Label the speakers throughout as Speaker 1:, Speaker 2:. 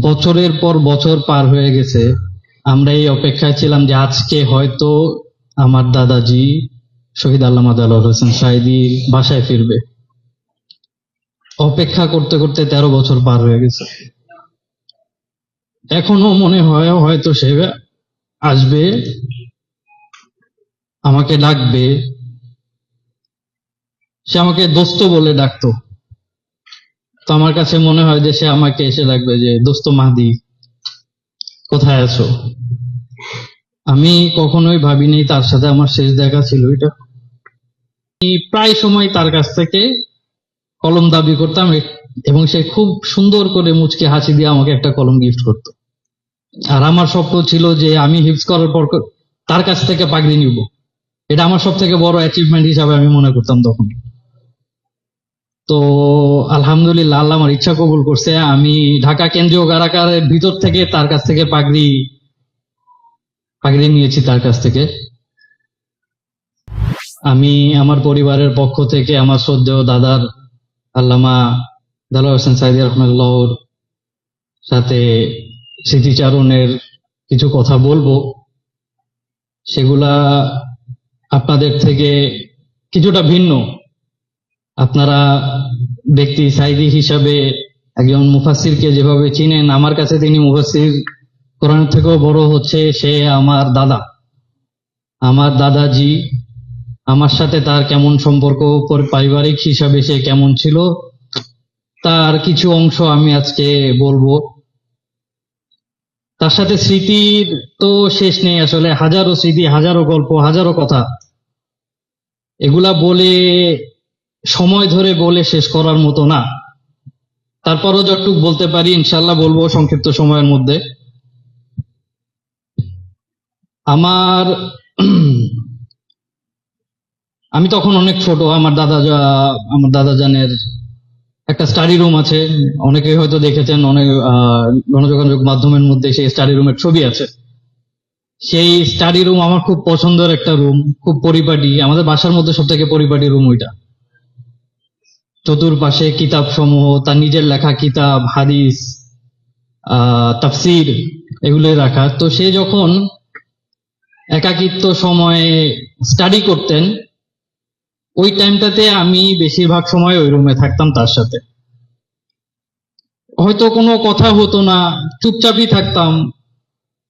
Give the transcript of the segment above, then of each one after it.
Speaker 1: বছরের পর বছর পার হয়ে গেছে। আমরা এই অপেক্ষায় ছিলাম যে আজকে হয়তো আমার দাদাজি শহীদ আল্লামা দেলোয়ার হোসেন সাঈদী বাসায় ফিরবে। অপেক্ষা করতে করতে 13 বছর পার হয়ে গেছে। এখনো মনে হয় হয়তো সে আসবে, আমাকে ডাকবে। সে আমাকে দোস্ত বলে ডাকতো। তো আমার কাছে মনে হয় যে সে আমাকে এসে ডাকবে যে দোস্ত মাহদি, কোথায় আছো। আমি কখনোই ভাবিনি তার সাথে আমার শেষ দেখা ছিল এটা। আমি প্রায় সময় তার কাছ থেকে কলম দাবি করতাম, এবং সে খুব সুন্দর করে মুচকে হাসি দিয়ে আমাকে একটা কলম গিফট করতো। আর আমার স্বপ্ন ছিল যে আমি হিফজ করার পর তার কাছ থেকে পাগড়ি নিব। এটা আমার সব থেকে বড় অ্যাচিভমেন্ট হিসাবে আমি মনে করতাম তখন। তো আলহামদুলিল্লাহ, আল্লাহ আমার ইচ্ছা কবুল করছে। আমি ঢাকা কেন্দ্রীয় কারাগারের ভিতর থেকে তার কাছ থেকে পাগড়ি নিয়েছি তার কাছ থেকে। আমি আমার পরিবারের পক্ষ থেকে আমার শ্রদ্ধেয় দাদার আল্লামা দেলোয়ার হোসেন সাঈদী রহমাতুল্লাহর সাথে স্মৃতিচারণের কিছু কথা বলবো। সেগুলা আপনাদের থেকে কিছুটা ভিন্ন। আপনারা ব্যক্তি সাঈদী হিসাবে একজন মুফাসসিরকে যেভাবে চিনেন, আমার কাছে তিনি মুফাসসির, কোরআনের থেকেও বড় হচ্ছে সে আমার দাদা। আমার দাদাজি, আমার সাথে তার কেমন সম্পর্ক, পারিবারিক হিসাবে সে কেমন ছিল, তার কিছু অংশ আমি আজকে বলবো। তার সাথে স্মৃতির তো শেষ নেই আসলে, হাজারো স্মৃতি, হাজারো গল্প, হাজারো কথা। এগুলা বলে সময় ধরে বলে শেষ করার মতো না। তারপরও যতটুকু বলতে পারি ইনশাল্লাহ বলবো সংক্ষিপ্ত সময়ের মধ্যে। আমার আমি তখন অনেক ছোট। আমার দাদা জানের একটা স্টাডি রুম আছে, অনেকেই হয়তো দেখেছেন, অনেক গণযোগাযোগ মাধ্যমের মধ্যে সেই স্টাডি রুমের ছবি আছে। সেই স্টাডি রুম আমার খুব পছন্দের একটা রুম, খুব পরিপাটি। আমাদের বাসার মধ্যে সব থেকে পরিপাটি রুম ওইটা। চতুর্পাশে কিতাব সমূহ, তার নিজের লেখা কিতাব, হাদিস, তাফসির, এগুলো রাখা। তো সে যখন একাকিত্ব সময়ে স্টাডি করতেন, ওই টাইমটাতে আমি বেশিরভাগ সময় ওই রুমে থাকতাম তার সাথে। হয়তো কোনো কথা হতো না, চুপচাপই থাকতাম,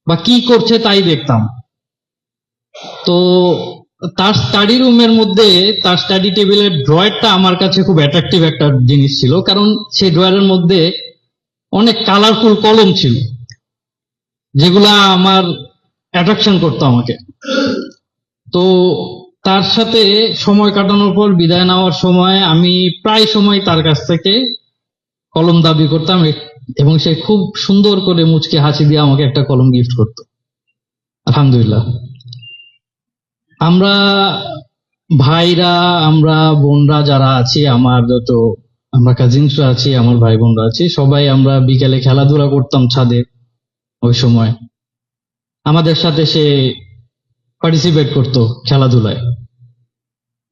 Speaker 1: বা কি করছে তাই দেখতাম। তো তার স্টাডি রুমের মধ্যে তার স্টাডি টেবিলের ড্রয়ারটা আমার কাছে খুব অ্যাট্রাকটিভ একটা জিনিস ছিল, কারণ সেই ড্রয়ারের মধ্যে অনেক কালারফুল কলম ছিল, যেগুলা আমার অ্যাট্রাকশন করতো আমাকে। তো তার সাথে সময় কাটানোর পর বিদায় নেওয়ার সময় আমি প্রায় সময় তার কাছ থেকে কলম দাবি করতাম, এবং সে খুব সুন্দর করে মুচকে হাসি দিয়ে আমাকে একটা কলম গিফট করতো। আলহামদুলিল্লাহ, আমরা ভাইরা, আমরা বোনরা যারা আছি, আমরা কাজিনসরা আছি, আমার ভাই বোনরা আছি, সবাই আমরা বিকেলে খেলাধুলা করতাম ছাদে। ওই সময় আমাদের সাথে সে পার্টিসিপেট করতো খেলাধুলায়।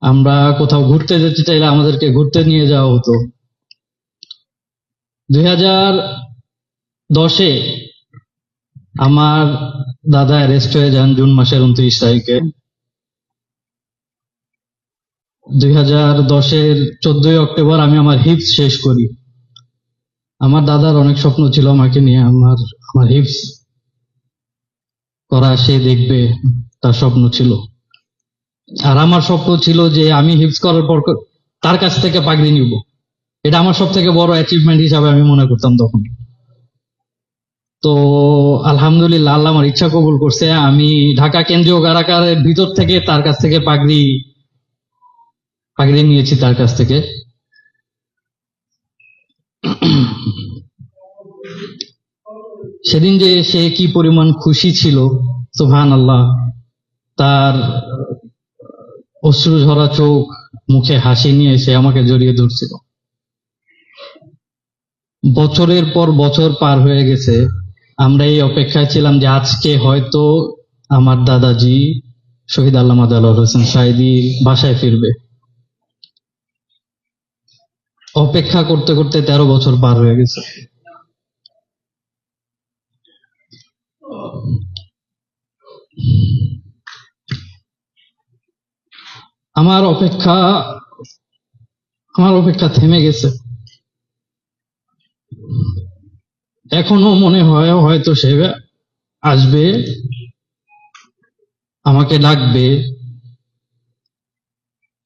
Speaker 1: আমরা কোথাও ঘুরতে যেতে চাইলে আমাদেরকে ঘুরতে নিয়ে যাওয়া হতো। 2010-এ আমার দাদা অ্যারেস্ট হয়ে যান জুন মাসের 29 তারিখে। 2010-এর 14ই অক্টোবর আমি আমার হিফজ শেষ করি। আমার দাদার অনেক স্বপ্ন ছিল আমাকে নিয়ে, আমার হিফজ করা সে দেখবে, তার স্বপ্ন ছিল। আর আমার স্বপ্ন ছিল যে আমি হিফজ করার পর তার কাছ থেকে পাগড়ি নিব। এটা আমার সব থেকে বড় অ্যাচিভমেন্ট হিসাবে আমি মনে করতাম তখন। তো আলহামদুলিল্লাহ, আল্লাহ আমার ইচ্ছা কবুল করছে। আমি ঢাকা কেন্দ্রীয় কারাগারের ভিতর থেকে তার কাছ থেকে পাগড়ি নিয়েছি তার কাছ থেকে। সেদিন যে সে কি পরিমাণ খুশি ছিল, সুবহানাল্লাহ। তার অশ্রু ঝরা চোখ, মুখে হাসি নিয়ে সে আমাকে জড়িয়ে ধরছিল। বছরের পর বছর পার হয়ে গেছে। আমরা এই অপেক্ষায় ছিলাম যে আজকে হয়তো আমার দাদাজি শহীদ আল্লামা দেলোয়ার হোসেন সাঈদী বাসায় ফিরবে। অপেক্ষা করতে করতে 13 বছর পার হয়ে গেছে। আমার অপেক্ষা থেমে গেছে। এখনো মনে হয় হয়তো সে আসবে, আমাকে ডাকবে।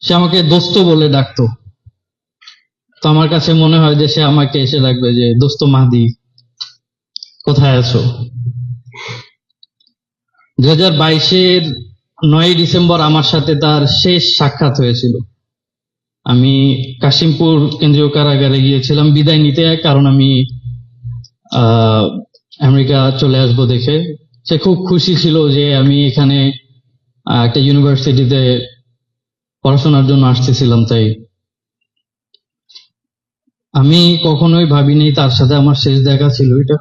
Speaker 1: সে আমাকে দোস্ত বলে ডাকতো, তো আমার কাছে মনে হয় যে সে আমাকে এসে ডাকবে যে দোস্ত মাহদি, কোথায় আছো। 2022-এর 9 ডিসেম্বর আমার সাথে তার শেষ সাক্ষাৎ হয়েছিল। আমি কাশিমপুর কেন্দ্রীয় কারাগারে গিয়েছিলাম বিদায় নিতে, কারণ আমি আমেরিকা চলে আসবো দেখে। সে খুব খুশি ছিল যে আমি এখানে একটা ইউনিভার্সিটিতে পড়াশোনার জন্য আসতেছিলাম। তাই আমি কখনোই ভাবিনি তার সাথে আমার শেষ দেখা ছিল এটা।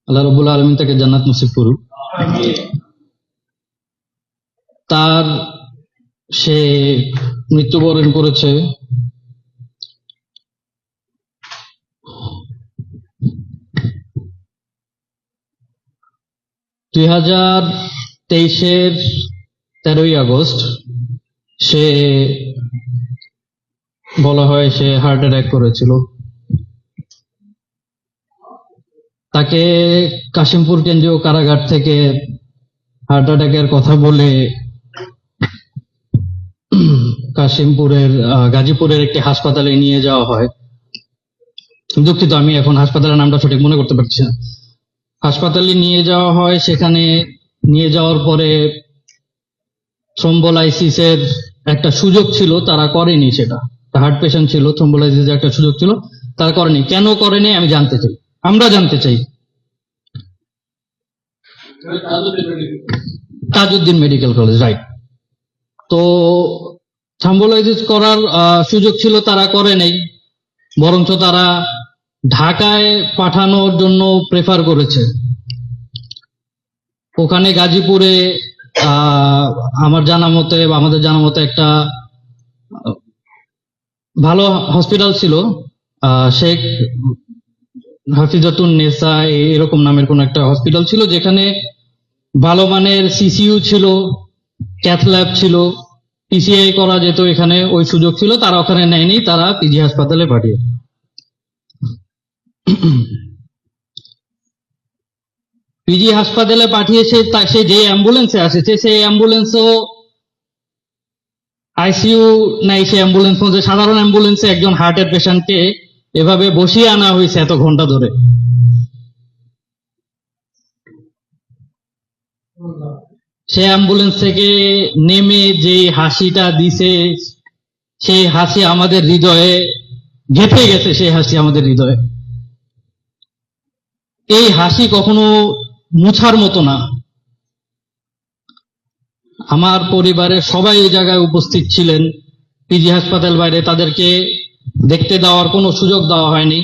Speaker 1: আল্লাহ রাব্বুল আলামিন তাকে জান্নাত নসিব করুক। তার সে মৃত্যুবরণ করেছে (2023-এর 13ই আগস্ট। সে বলা হয় সে হার্ট অ্যাটাক করেছিল। তাকে কাশিমপুর কেন্দ্রীয় কারাগার থেকে হার্ট অ্যাটাকের কথা বলে কাশিমপুরের গাজীপুরের একটি হাসপাতালে নিয়ে যাওয়া হয়। দুঃখিত, আমি এখন হাসপাতালের নামটা সঠিক মনে করতে পারছি না। হাসপাতালে নিয়ে যাওয়া হয়। সেখানে নিয়ে যাওয়ার পরে থ্রোম্বোলাইসিসের একটা সুযোগ ছিল, তারা করেনি। সেটা হার্ট পেশেন্ট ছিল, থ্রোম্বোলাইসিসের একটা সুযোগ ছিল, তারা করেনি। কেন করেনি আমি জানতে চাই, আমরা জানতে চাই। Tajuddin medical college, right. তো থ্রোম্বোলাইসিস করার সুযোগ ছিল, তারা করে নাই, বরঞ্চ তারা ঢাকায় পাঠানোর জন্য প্রেফার করেছে। ওখানে গাজীপুরে আমাদের জানা মতে একটা ভালো হসপিটাল ছিল, শেখ হাফিজাতুন নেসা এরকম নামের কোন একটা হসপিটাল ছিল, যেখানে ভালো মানের সিসিইউ ছিল, ক্যাথ ল্যাব ছিল, পিসিআই করা যেত। এখানে ওই সুযোগ ছিল, তারা ওখানে নেয়নি, তারা পিজি হাসপাতালে পাঠিয়ে। পিজি হাসপাতালে পাঠিয়েছে। সে যে অ্যাম্বুলেন্সে আসেছে, সেই অ্যাম্বুলেন্সও আইসিইউ নাই। সে অ্যাম্বুলেন্স মধ্যে সাধারণ অ্যাম্বুলেন্সে একজন হার্টের পেশেন্টকে এভাবে বসিয়ে আনা হয়েছে এত ঘন্টা ধরে। সে অ্যাম্বুলেন্স থেকে নেমে যে হাসিটা দিছে, সেই হাসি আমাদের হৃদয়ে গেঁথে গেছে। সেই হাসি আমাদের হৃদয়ে, এই হাসি কখনো মুছার মতো না। আমার পরিবারের সবাই এই জায়গায় উপস্থিত ছিলেন। পিজি হাসপাতাল বাইরে তাদেরকে দেখতে দেওয়ার কোনো সুযোগ দেওয়া হয়নি।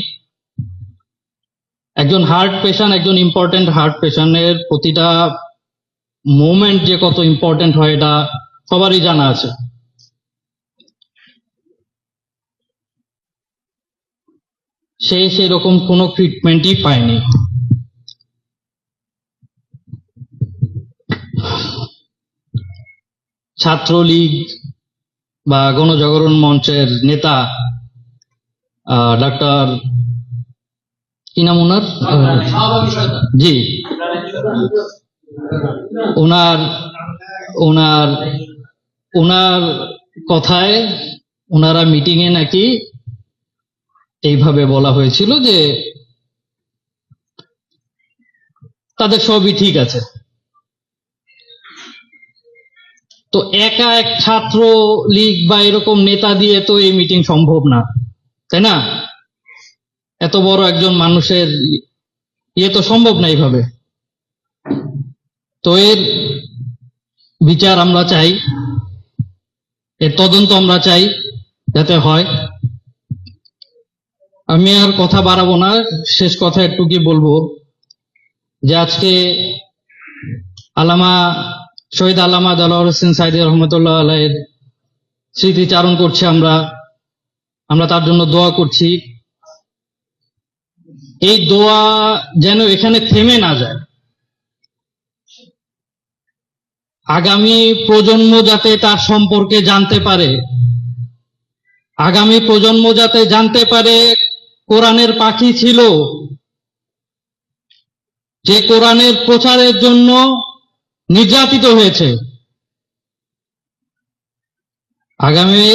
Speaker 1: একজন হার্ট পেশেন্ট, একজন ইম্পর্টেন্ট হার্ট পেশেন্টের প্রতিটা মোমেন্ট যে কত ইম্পর্টেন্ট হয় এটা সবারই জানা আছে। সে সেরকম কোনো ট্রিটমেন্টই পায়নি। ছাত্রলীগ বা গণজাগরণ মঞ্চের নেতা ডাক্তার কি নাম ওনার, জি, ওনার ওনার ওনার কথায় ওনারা মিটিং এ নাকি এইভাবে বলা হয়েছিল যে তাদের সবই ঠিক আছে। তো একা এক ছাত্র লীগ বা এরকম নেতা দিয়ে তো এই মিটিং সম্ভব না, তাই না? এত বড় একজন মানুষের ইয়ে তো সম্ভব না এইভাবে। তো এর বিচার আমরা চাই, এর তদন্ত আমরা চাই যাতে হয়। আমি আর কথা বাড়াবো না, শেষ কথা একটু কি বলবো যে আজকে আল্লামা শহীদ আল্লামা দেলোয়ার হোসেন সাইদি রহমতুল্লাহ আলাইহির স্মৃতিচারণ করছি। আমরা তার জন্য দোয়া করছি। এই দোয়া যেন এখানে থেমে না যায়। আগামী প্রজন্ম যাতে তার সম্পর্কে জানতে পারে, আগামী প্রজন্ম যাতে জানতে পারে কোরআনের পাখি ছিল, যে কোরআনের প্রচারের জন্য নির্যাতিত হয়েছে। আগামী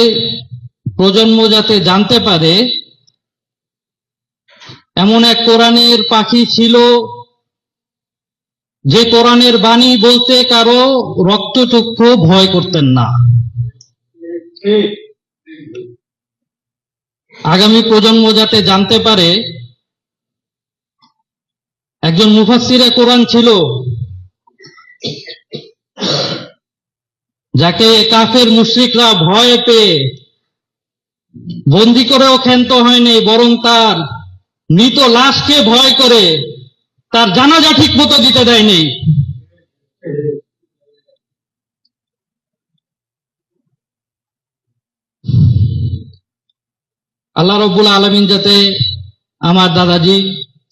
Speaker 1: প্রজন্ম যাতে জানতে পারে এমন এক কোরআনের পাখি ছিল, যে কোরআনের বাণী বলতে কারো রক্তচক্ষু ভয় করতেন না। আগামী প্রজন্ম যাতে জানতে পারে একজন মুফাসসিরে কোরআন ছিল, যাকে কাফের মুশরিকরা ভয় পেয়ে বন্দী করেও ক্ষান্ত হয়নি, বরং তার মৃত লাশকে ভয় করে তার জানাজা ঠিক মতো দিতে দেয়নি। আল্লাহ রাব্বুল আলামিন যাতে আমার দাদাজি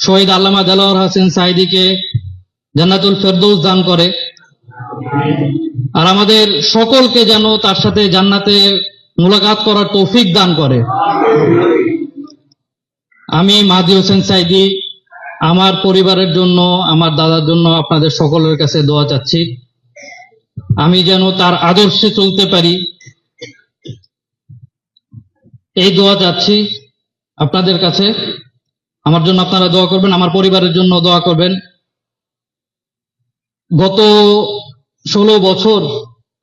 Speaker 1: শহীদ আল্লামা দেলোয়ার হোসেন সাইদিকে জান্নাতুল ফেরদৌস দান করে, আর আমাদের সকলকে যেন তার সাথে জান্নাতে মুলাকাত করার তৌফিক দান করে। আমি মাহদী হোসেন সাইদি আমার পরিবারের জন্য, আমার দাদার জন্য আপনাদের সকলের কাছে দোয়া চাচ্ছি। আমি যেন তার আদর্শে চলতে পারি, এই দোয়া চাচ্ছি আপনাদের কাছে। আমার জন্য আপনারা দোয়া করবেন, আমার পরিবারের জন্য দোয়া করবেন। গত 16 বছর,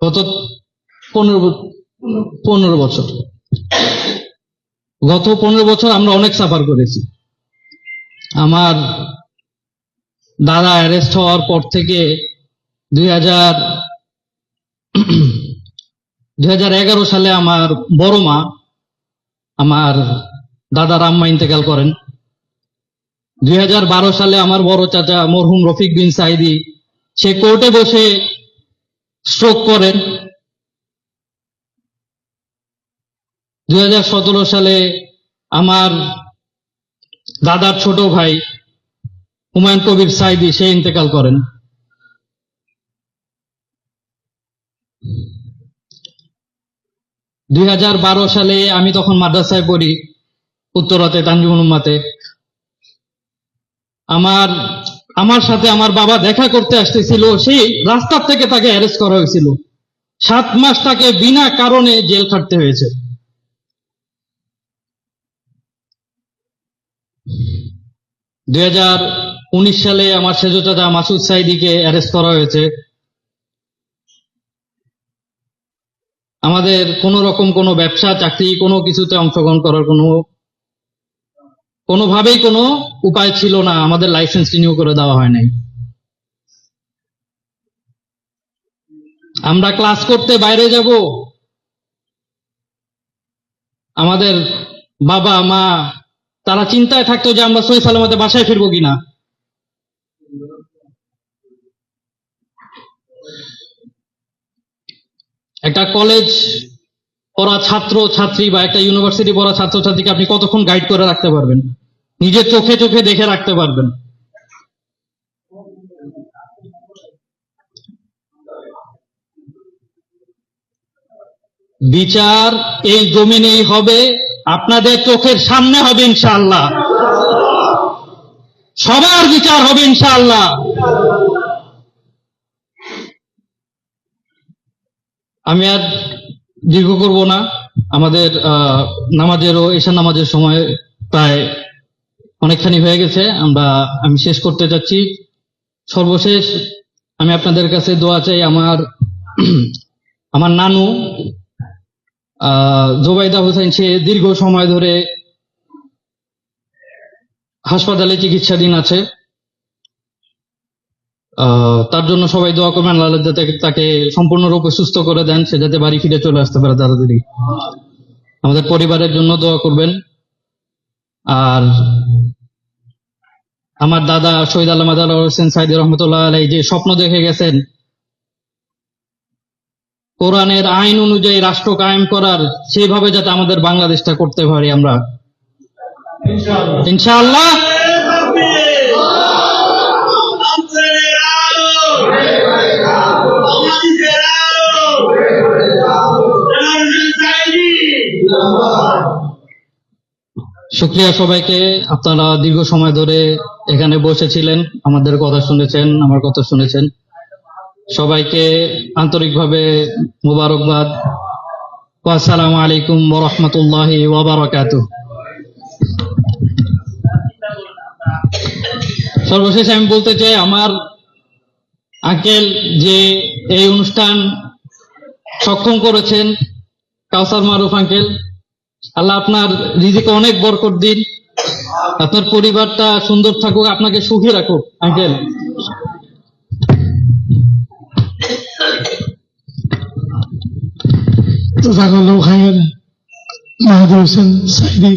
Speaker 1: গত 15 বছর, গত 15 বছর আমরা অনেক সাফার করেছি। আমার দাদা অ্যারেস্ট হওয়ার পর থেকে 2011 সালে আমার বড় মা, আমার দাদা রাম্মা ইন্তেকাল করেন। 2012 সালে আমার বড় চাচা মরহুম রফিক বিন সাইদি সে কোর্টে বসে স্ট্রোক করেন। 2017 সালে আমার দাদার ছোট ভাই হুমায়ুন কবির সাইদি সে ইন্তেকাল করেন। 2012 সালে আমি তখন মাদ্রাসায় পড়ি, উত্তরাতে তানজিমুল উম্মাতে। আমার সাথে আমার বাবা দেখা করতে আসতেছিল, সেই রাস্তার থেকে তাকে অ্যারেস্ট করা হয়েছিল। 7 মাস তাকে বিনা কারণে জেল খাটতে হয়েছে। 2019 সালে আমার সেজ চাচা মাসুদ সাইদিকে অ্যারেস্ট করা হয়েছে। আমাদের কোন রকম কোনো ব্যবসা চাকরি কোনো কিছুতে অংশগ্রহণ করার কোনোভাবেই কোনো উপায় ছিল না, আমাদের লাইসেন্স রিনিউ করে দেওয়া হয় নাই। আমরা ক্লাস করতে বাইরে যাব, আমাদের বাবা মা তারা চিন্তায় থাকতো যে আমরা সহি সালামতে বাসায় ফিরবো কিনা। একটা কলেজ পড়া ছাত্র ছাত্রী বা একটা ইউনিভার্সিটি পড়া ছাত্র ছাত্রীকে আপনি কতক্ষণ গাইড করে রাখতে পারবেন, নিজের চোখে চোখে দেখে রাখতে পারবেন। বিচার এই জমিনেই হবে, আপনাদের চোখের সামনে হবে ইনশাআল্লাহ, সবার বিচার হবে ইনশাআল্লাহ। আমি আর দীর্ঘ করব না, আমাদের নামাজেরও এশা নামাজের সময় প্রায় অনেকখানি হয়ে গেছে, আমি শেষ করতে চাচ্ছি। সর্বশেষ আমি আপনাদের কাছে দোয়া চাই। আমার নানু জোবাইদা হোসেন, সে দীর্ঘ সময় ধরে হাসপাতালে চিকিৎসাধীন আছে। তার জন্য সবাই দোয়া করবেন, আল্লাহ যাতে তাকে সম্পূর্ণরূপে সুস্থ করে দেন, সে যাতে বাড়ি ফিরে চলে আসতে পারে তাড়াতাড়ি। আমাদের পরিবারের জন্য দোয়া করবেন। আর আমার দাদা শহীদ আল্লামা দেলোয়ার হোসেন সাইদি রহমতুল্লাহ আলাইহি যে স্বপ্ন দেখে গেছেন, কোরআনের আইন অনুযায়ী রাষ্ট্র কায়েম করার সেভাবে যাতে আমাদের বাংলাদেশটা করতে পারি আমরা ইনশাআল্লাহ। শুকরিয়া সবাইকে, আপনারা দীর্ঘ সময় ধরে এখানে বসেছিলেন, আমাদের কথা শুনেছেন, আমার কথা শুনেছেন। সবাইকে আন্তরিকভাবে মোবারকবাদ। আসসালামু আলাইকুম ওয়া রাহমাতুল্লাহি ওয়া বারাকাতুহু। সর্বশেষ আমি বলতে চাই, আমার আঙ্কেল যে এই অনুষ্ঠান সক্ষম করেছেন, কাউসার মারুফ আঙ্কেল, আল্লাহ আপনার রিজিকে অনেক বরকত দিন, আপনার পরিবারটা সুন্দর থাকুক, আপনাকে সুখী রাখুক আঙ্কেল।
Speaker 2: জাজাকাল্লাহু খাইরান মাহাদি হোসেন সাইদি।